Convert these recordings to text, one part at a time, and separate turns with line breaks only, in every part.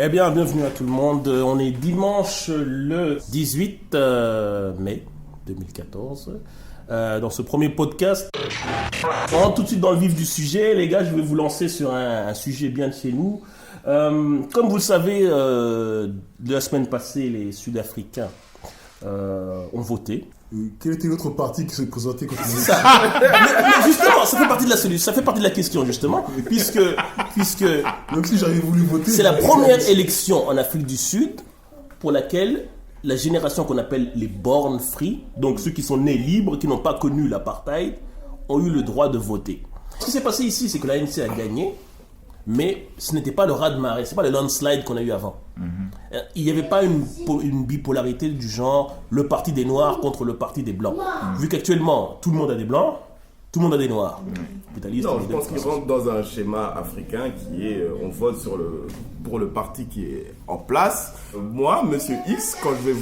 Eh bien, bienvenue à tout le monde. On est dimanche le 18 mai 2014. Dans ce premier podcast, on rentre tout de suite dans le vif du sujet. Les gars, je vais vous lancer sur un sujet bien de chez nous. Comme vous le savez, la semaine passée, les Sud-Africains ont voté.
Quel était l'autre parti qui se présentait contre
nous? Mais justement, ça fait partie de la solution, ça fait partie de la question justement, puisque
même si j'avais voulu voter,
c'est la première élection en Afrique du Sud pour laquelle la génération qu'on appelle les born free, donc ceux qui sont nés libres, qui n'ont pas connu l'apartheid, ont eu le droit de voter. Ce qui s'est passé ici, c'est que l'ANC a gagné, mais ce n'était pas le raz-de-marée, c'est pas le landslide qu'on a eu avant. Il n'y avait pas une bipolarité du genre le parti des Noirs contre le parti des Blancs. Vu qu'actuellement, tout le monde a des Blancs, tout le monde a des Noirs.
Non, je pense qu'ils rentrent dans un schéma africain qui est, on vote pour le parti qui est en place. Moi, Monsieur X, quand je vais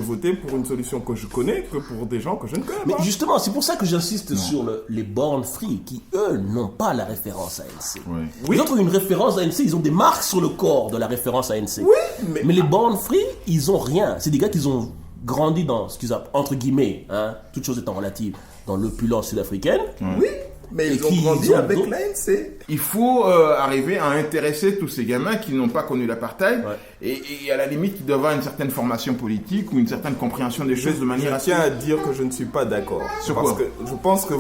voter pour une solution que je connais que pour des gens que je ne connais pas.
Mais justement, c'est pour ça que j'insiste sur les born free qui, eux, n'ont pas la référence ANC.
Oui.
Les autres ont une référence ANC, ils ont des marques sur le corps de la référence ANC.
Oui,
mais les born free, ils ont rien. C'est des gars qui ont grandi dans ce qu'ils appellent, entre guillemets, toutes choses étant relatives, dans l'opulence sud-africaine.
Oui, mais ils ont grandi avec l'ANC.
Il faut arriver à intéresser tous ces gamins qui n'ont pas connu l'apartheid et à la limite qui doivent avoir une certaine formation politique ou une certaine compréhension des choses de manière
assez... Je tiens à dire que je ne suis pas d'accord. Parce que je pense que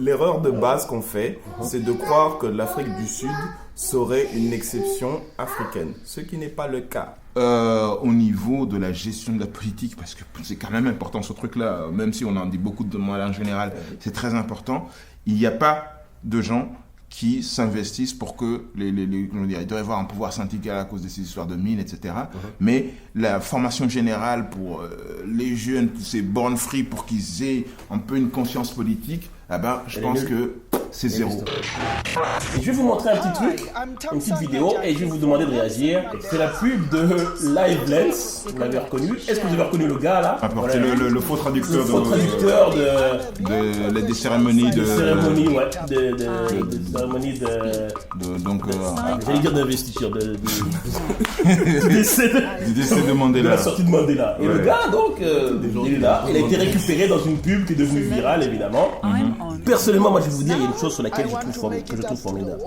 l'erreur de base qu'on fait, c'est de croire que l'Afrique du Sud serait une exception africaine, ce qui n'est pas le cas.
Au niveau de la gestion de la politique, parce que c'est quand même important ce truc-là, même si on en dit beaucoup de mal en général, c'est très important. Il n'y a pas de gens qui s'investissent pour que il devrait y avoir un pouvoir syndical à cause de ces histoires de mines, etc. Mais la formation générale pour les jeunes, ces born free, pour qu'ils aient un peu une conscience politique, je pense que c'est zéro.
Et je vais vous montrer un petit truc, une petite vidéo, et je vais vous demander de réagir. C'est la pub de Live Lens, vous l'avez reconnu. Est-ce que vous avez reconnu le gars là?
C'est le faux traducteur, des cérémonies
de j'allais dire d'investiture, du décès de Mandela. De la sortie de Mandela. Et le gars donc, il est là, il a été récupéré dans une pub qui est devenue virale évidemment. Personnellement, moi je vais vous dire, il y a une chose sur laquelle je trouve formidable.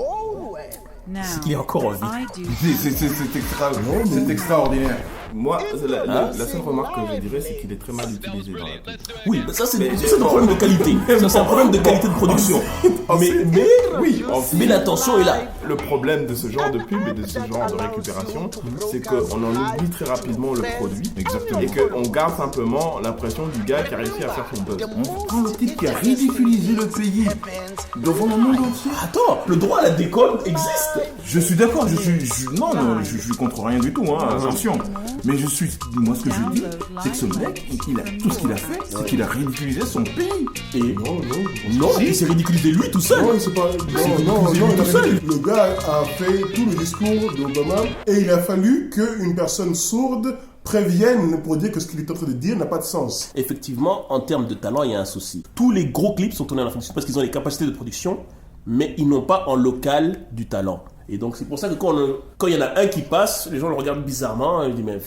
C'est qu'il est encore en vie.
C'est extraordinaire.
Moi, la seule remarque que je dirais, c'est qu'il est très mal utilisé dans la pub.
Oui, mais ça c'est un problème de qualité. Ça c'est un problème de qualité de production. Mais l'intention est là.
Le problème de ce genre de pub et de ce genre de récupération, c'est qu'on en oublie très rapidement le produit.
Exactement.
Et qu'on garde simplement l'impression du gars qui a réussi à faire son buzz.
On prend le type qui a ridiculisé le pays devant le monde entier.
Attends, le droit à la déconne existe.
Je suis d'accord, je suis contre rien du tout, attention. Mais moi ce que je dis, c'est que ce mec, tout ce qu'il a fait, c'est qu'il a ridiculisé son pays.
Et non, il s'est ridiculisé lui tout seul.
Non, c'est pas. Non, tout seul. Le gars a fait tout le discours d'Obama et il a fallu qu'une personne sourde prévienne pour dire que ce qu'il est en train de dire n'a pas de sens.
Effectivement, en termes de talent, il y a un souci. Tous les gros clips sont tournés en Afrique du Sud parce qu'ils ont les capacités de production, mais ils n'ont pas en local du talent. Et donc c'est pour ça que quand il y en a un qui passe, les gens le regardent bizarrement. Ils disent mais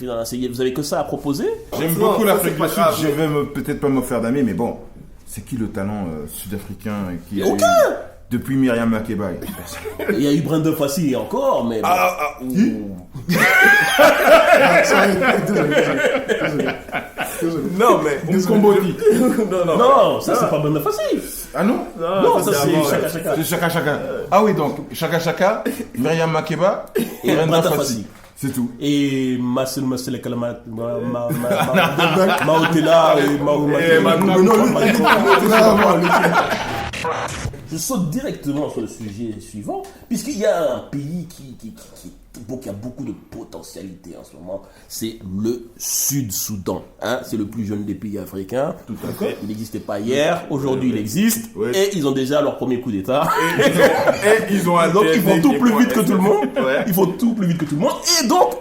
vous avez que ça à proposer?
J'aime beaucoup l'Afrique du Sud. Je vais peut-être pas me faire d'amis, mais bon, c'est qui le talent sud-africain qui a
aucun
eu, depuis Myriam Makeba?
Il y a eu Brenda Fassie et encore, mais
Non mais
Mkomboti.
Non, ça c'est pas Brenda Fassie.
Ah non?
Non, ça c'est Chaka Chaka.
C'est Chaka Chaka. Ah oui, donc Chaka Chaka, Myriam Makeba et Brenda Fassie. C'est tout.
Et Marcel Kalama, Maotela et Je saute directement sur le sujet suivant, puisqu'il y a un pays qui a beaucoup de potentialité en ce moment, c'est le Sud-Soudan. C'est le plus jeune des pays africains.
Tout à fait.
Il n'existait pas hier, aujourd'hui il existe, et ils ont déjà leur premier coup d'État.
Et ils ont
donc ils font tout plus vite que tout le monde. Ils font tout plus vite que tout le monde. Et donc,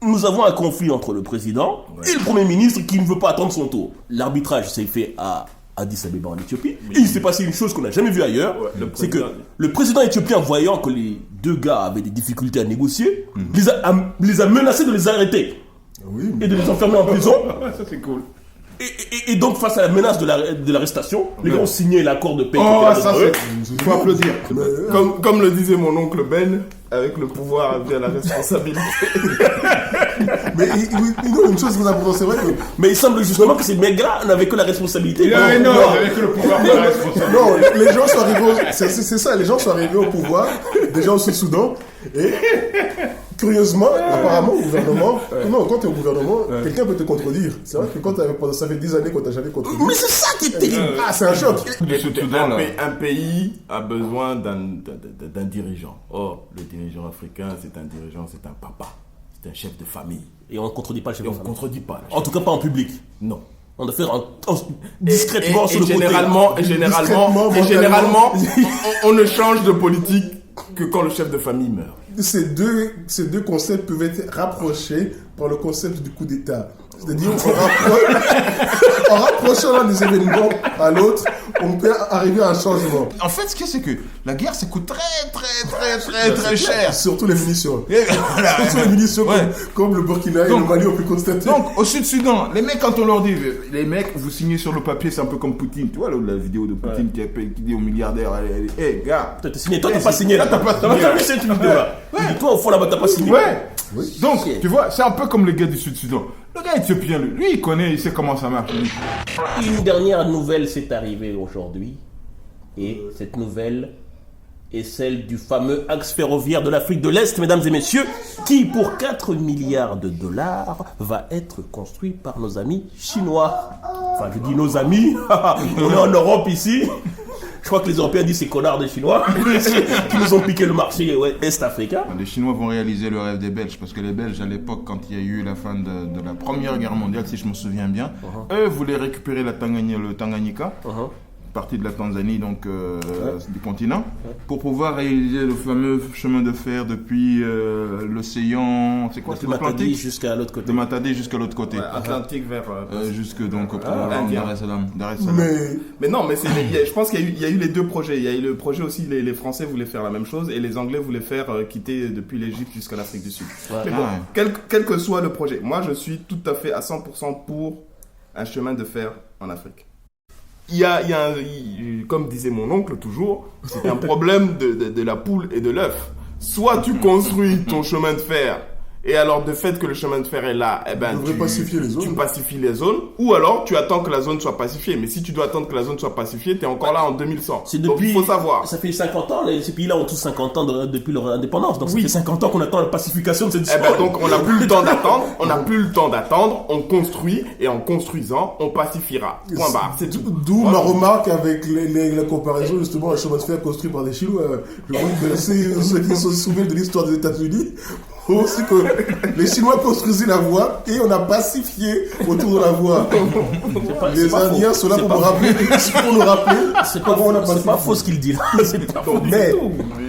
nous avons un conflit entre le président et le Premier ministre qui ne veut pas attendre son tour. L'arbitrage s'est fait à Addis Abeba en Éthiopie. Et il s'est passé une chose qu'on n'a jamais vue ailleurs. C'est que le président éthiopien, voyant que les deux gars avaient des difficultés à négocier, les a menacés de les arrêter.
Oui,
Et de les enfermer en prison.
Ça, c'est cool.
Et donc, face à la menace de l'arrestation, les gars ont signé l'accord de paix.
Oh,
qui était
ça,
entre eux.
il faut applaudir.
Comme le disait mon oncle Ben, avec le pouvoir vient la responsabilité.
mais une chose très importante, c'est vrai que
Mais il semble justement que ces mecs-là n'avaient que la responsabilité.
Non, avec le pouvoir de la responsabilité.
non, les gens sont arrivés, c'est ça, les gens sont arrivés au pouvoir, déjà au Sud-Soudan, et curieusement, apparemment, au gouvernement, quand tu es au gouvernement, quelqu'un peut te contredire. C'est vrai que ça fait 10 années qu'on t'a jamais contredit.
Mais c'est ça qui est terrible.
Ah, c'est un choc.
Le Sud-Soudan, là.
Un pays a besoin d'un dirigeant. Or, le dirigeant africain, c'est un dirigeant, c'est un papa, c'est un chef de famille.
Et on ne contredit pas le chef
Et
de
on ne
famille.
contredit pas.
En tout cas, pas en public.
Non.
On doit faire discrètement sur le
généralement,
côté.
et
Discrètement,
généralement, on ne change de politique que quand le chef de famille meurt.
Ces deux concepts peuvent être rapprochés par le concept du coup d'État. C'est-à-dire, en rapprochant l'un des événements à l'autre, on peut arriver à un changement.
En fait, ce qu'il y a, c'est que la guerre, ça coûte très cher.
Surtout les munitions.
Et voilà.
Surtout les munitions
Ouais.
comme le Burkina et
Donc-
le Mali ont pu constater.
Donc, au Sud-Soudan, les mecs, quand on leur dit, les mecs, vous signez sur le papier, c'est un peu comme Poutine. Tu vois, la vidéo de Poutine qui dit aux milliardaires, hey, gars.
Toi, t'as signé. Toi, t'as pas signé.
Là, t'as pas signé.
T'as vu cette vidéo-là. Il dit, toi, au fond, là-bas, t'as pas signé.
Ouais.
Oui.
Donc, tu vois, c'est un peu comme les gars du Sud-Soudan. Le gars éthiopien, lui, il connaît, il sait comment ça marche. Lui.
Une dernière nouvelle s'est arrivée aujourd'hui. Et cette nouvelle est celle du fameux axe ferroviaire de l'Afrique de l'Est, mesdames et messieurs, qui, pour 4 milliards de dollars, va être construit par nos amis chinois. Enfin, je dis nos amis, on est en Europe ici. Je crois que les Européens disent ces connards des Chinois qui nous ont piqué le marché est-africain.
Les Chinois vont réaliser le rêve des Belges, parce que les Belges, à l'époque, quand il y a eu la fin de la Première Guerre mondiale, si je me souviens bien, eux voulaient récupérer le Tanganyika, partie de la Tanzanie, donc du continent, pour pouvoir réaliser le fameux chemin de fer depuis l'océan, c'est quoi, c'est
Matadi
l'Atlantique,
jusqu'à l'autre côté.
de Matadi jusqu'à l'autre côté,
Atlantique vers.
jusque donc pour
Indien.
Dar es Salaam.
Mais
Mais non, mais je pense qu'il y a eu les deux projets. Il y a eu le projet aussi, les Français voulaient faire la même chose et les Anglais voulaient faire quitter depuis l'Égypte jusqu'à l'Afrique du Sud. Mais bon, quel que soit le projet, moi je suis tout à fait à 100% pour un chemin de fer en Afrique. Comme disait mon oncle toujours, c'est un problème de la poule et de l'œuf. Soit tu construis ton chemin de fer, et alors de fait que le chemin de fer est là, eh ben,
devrais pacifier les zones.
tu pacifies les zones, ou alors tu attends que la zone soit pacifiée. Mais si tu dois attendre que la zone soit pacifiée, tu es encore là en 2100.
C'est
Donc
depuis,
il faut savoir.
Ça fait 50 ans, ces pays-là ont tous 50 ans depuis leur indépendance. Donc ça fait 50 ans qu'on attend la pacification de cette zone.
Eh ben donc on n'a plus le temps d'attendre, on construit, et en construisant, on pacifiera. Point barre, c'est tout.
d'où ma remarque avec la comparaison justement un chemin de fer construit par des Chinois. Je vois que ceux qui se souviennent de l'histoire des États-Unis aussi que les Chinois construisaient la voie et on a pacifié autour de la voie. Les Indiens sont là pour nous rappeler
C'est pas,
comment on a
c'est pas
pacifié.
faux ce qu'il dit là. C'est pas faux.
Mais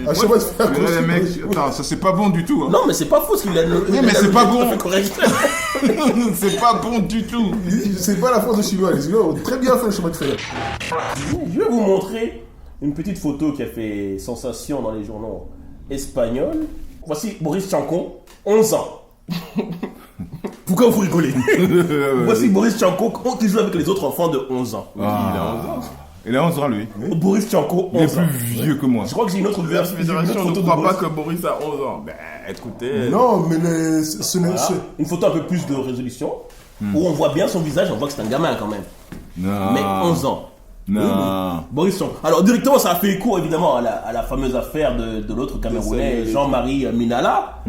un chemin de fer
Là, les
construit
mecs, attends, ça c'est pas bon du tout. Hein.
Non, mais c'est pas faux ce qu'il a.
Oui, mais c'est pas bon.
Correct.
C'est pas bon du tout.
c'est pas la force des Chinois. Les Chinois ont très bien fait le chemin de fer.
Je vais vous montrer une petite photo qui a fait sensation dans les journaux espagnols. Voici Boris Tchankon, 11 ans. Pourquoi vous rigolez? Voici Boris Tchankon qui joue avec les autres enfants de 11 ans.
Il a 11 ans, lui.
Boris Tchankon,
Il est
11 ans.
plus vieux que moi.
Je crois que j'ai une autre
La
version.
fédération ne
de
croit
Boris.
pas que Boris a 11 ans. Ben, écoutez.
Non, mais ce n'est
Voilà. Une photo un peu plus de résolution, où on voit bien son visage, on voit que c'est un gamin quand même.
Non.
Mais 11 ans.
Non.
Boris Tchankon. Alors directement, ça a fait écho évidemment à la fameuse affaire de l'autre Camerounais, Jean-Marie Minala,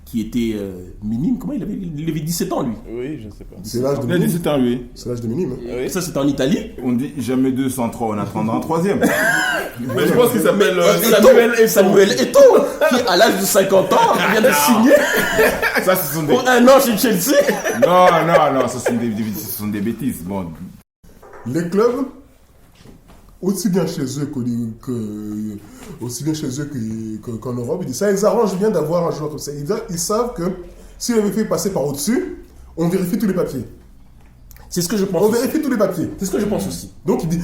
qui était minime. Comment il avait 17 ans lui.
Oui, je ne sais pas.
c'est l'âge de
Il a
minime.
17 ans, lui.
C'est l'âge de minime. Hein.
Et ça, c'était en Italie.
On dit jamais 2 sans 3, on attendra un troisième.
Mais je pense qu'il s'appelle
Samuel Eto'o, qui à l'âge de 50 ans vient de signer
Ça, ce sont des...
pour un an chez Chelsea.
Non, ce sont des bêtises. Bon,
Les clubs, aussi bien chez eux qu'en Europe, ça les arrange bien d'avoir un joueur comme ça. Ils savent que s'il avait fait passer par au-dessus, on vérifie tous les papiers.
C'est ce que je pense.
On vérifie tous les papiers.
C'est ce que je pense aussi.
Donc, il dit,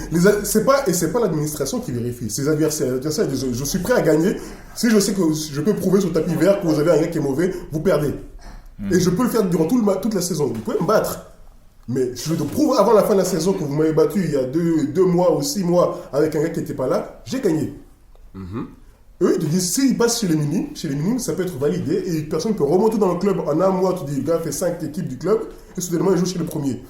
c'est pas l'administration qui vérifie, c'est les adversaires. Les adversaires disent, je suis prêt à gagner. Si je sais que je peux prouver sur le tapis vert que vous avez un gars qui est mauvais, vous perdez. Et je peux le faire durant toute la saison. Vous pouvez me battre. Mais je te prouve avant la fin de la saison que vous m'avez battu il y a 2 mois ou 6 mois avec un gars qui n'était pas là, j'ai gagné. Eux, ils te disent, s'ils passent chez les minimes, ça peut être validé et personne peut remonter dans le club en un mois. Tu dis, le gars fait 5 équipes du club et soudainement il joue chez le premier.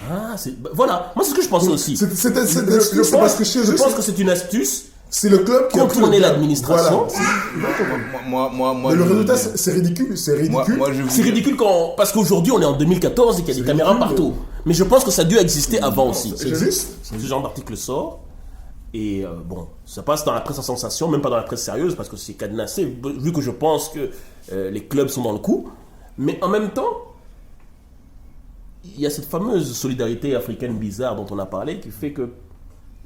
Ah, voilà. Moi, c'est ce que je pense aussi.
Je pense
que c'est une astuce.
C'est le club qui a
contourner l'administration.
Voilà. Mais le résultat, c'est ridicule. C'est
ridicule parce qu'aujourd'hui, on est en 2014 et qu'il y a des caméras partout. Mais je pense que ça a dû exister avant aussi.
C'est juste.
Ce genre d'article sort. Et bon, ça passe dans la presse en sensation, même pas dans la presse sérieuse, parce que c'est cadenassé, vu que je pense que les clubs sont dans le coup. Mais en même temps, il y a cette fameuse solidarité africaine bizarre dont on a parlé, qui fait que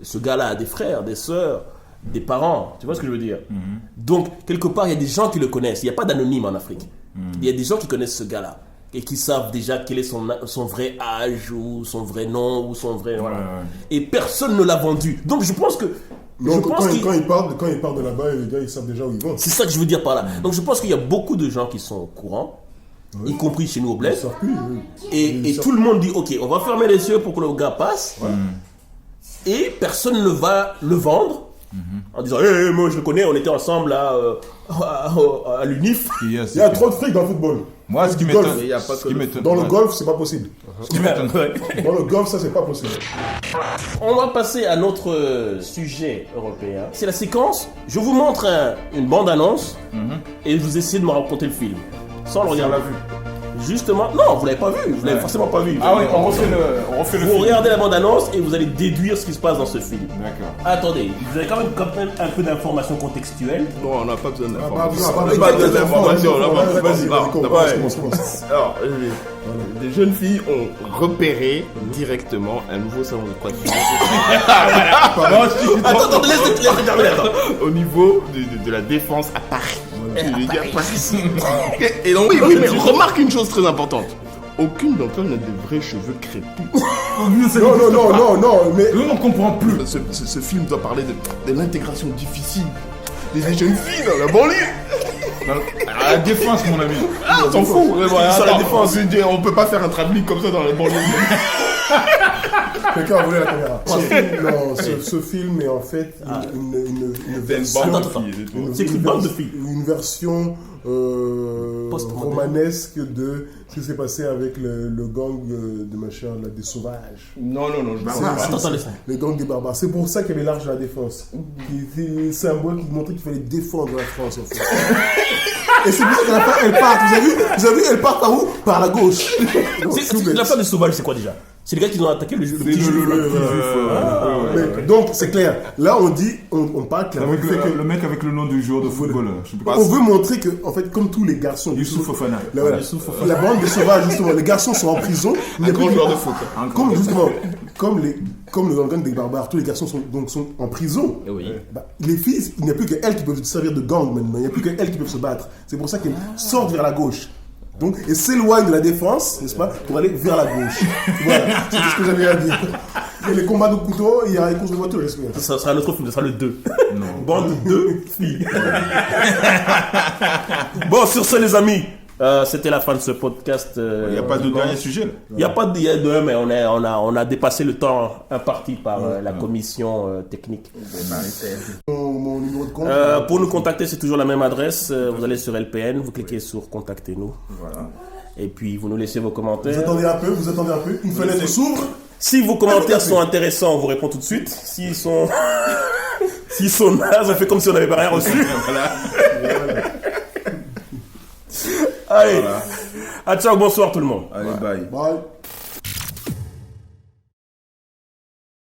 ce gars-là a des frères, des sœurs, des parents. Tu vois ce que je veux dire? Donc, quelque part, il y a des gens qui le connaissent. Il n'y a pas d'anonyme en Afrique. Il y a des gens qui connaissent ce gars-là et qui savent déjà quel est son vrai âge ou son vrai nom ou son vrai... Voilà. Et personne ne l'a vendu. Donc, je pense que...
Quand ils partent de là-bas, les gars, ils savent déjà où ils vont.
C'est ça que je veux dire par là. Donc, je pense qu'il y a beaucoup de gens qui sont au courant, y compris chez nous au bled. Et tout le monde dit, ok, on va fermer les yeux pour que le gars passe. Et personne ne va le vendre. En disant, moi je le connais, on était ensemble à l'UNIF.
Il y a trop de fric dans le football.
Moi, ce qui m'étonne.
Dans le golf, c'est pas possible. Dans le golf, ça, c'est pas possible.
On va passer à notre sujet européen. C'est la séquence. Je vous montre une bande-annonce et vous essayez de me raconter le film. Sans le regarder. Justement, non, vous l'avez pas vu, vous l'avez forcément pas vu.
Ah oui, on refait le film.
Vous regardez la bande-annonce et vous allez déduire ce qui se passe dans ce film.
D'accord.
Attendez, vous avez quand même un peu d'informations contextuelles.
Non, on n'a pas besoin d'informations.
On n'a pas besoin d'informations.
Vas-y. Alors, les jeunes filles ont repéré directement un nouveau salon de coiffure.
Attends, laisse terminer.
Au niveau de la Défense à Paris. Et donc, oui, mais remarque une chose très importante. Aucune d'entre elles n'a de vrais cheveux crépus.
Non, mais...
Nous, on comprend plus. Ce film doit parler de l'intégration difficile des jeunes filles dans la banlieue.
À la Défense, mon ami.
On s'en fout. Sur la Défense, on peut pas faire un travelling comme ça dans la banlieue.
Quelqu'un a volé la caméra. Ce film est en fait une version...
C'est une bande de filles.
Une version romanesque de ce qui s'est passé avec le gang de machin, là, des sauvages.
Non,
Attends, laisse.
Le gang des barbares. C'est pour ça qu'elle est large la défense. C'est un symbole qui montrait qu'il fallait défendre la France, en fait. Et c'est pour ça qu'à la fin, elle part. Vous avez vu, elle part par où? Par la gauche.
La fin des sauvages, c'est quoi déjà? C'est les gars qui ont attaqué le petit juif.
Donc, c'est clair. Là, on parle clairement.
Le mec avec le nom du joueur de football.
On veut montrer que, en fait, comme tous les garçons.
Youssouf Fofana.
La bande des sauvages, justement, les garçons sont en prison.
Un grand joueur de foot.
Comme le gang des barbares, tous les garçons sont en prison.
Oui.
Les filles, il n'y a plus qu'elles qui peuvent se servir de gang maintenant. Il n'y a plus qu'elles qui peuvent se battre. C'est pour ça qu'elles sortent vers la gauche. Donc, et s'éloignent de la défense, n'est-ce pas, pour aller vers la gauche. Voilà, c'est ce que j'avais à dire. Et les combats de couteau, il y a les courses de voiture, j'espère.
Ça sera un autre film, ça sera le 2. Bande de filles. Bon, sur ce, les amis, c'était la fin de ce podcast.
Il n'y a pas de dernier sujet là.
Il n'y a pas de dernier, mais on a dépassé le temps imparti par la commission technique.
Mon numéro de compte.
Pour nous contacter, c'est toujours la même adresse. Vous allez sur LPN, vous cliquez sur Contactez-nous. Voilà. Et puis vous nous laissez vos commentaires.
Vous attendez un peu. Une fenêtre s'ouvre.
Si vos commentaires sont intéressants, on vous répond tout de suite. S'ils sont nazes, on fait comme si on n'avait pas rien reçu.
Voilà.
Allez, à ciao, bonsoir tout le monde.
Allez, bye.
Bye.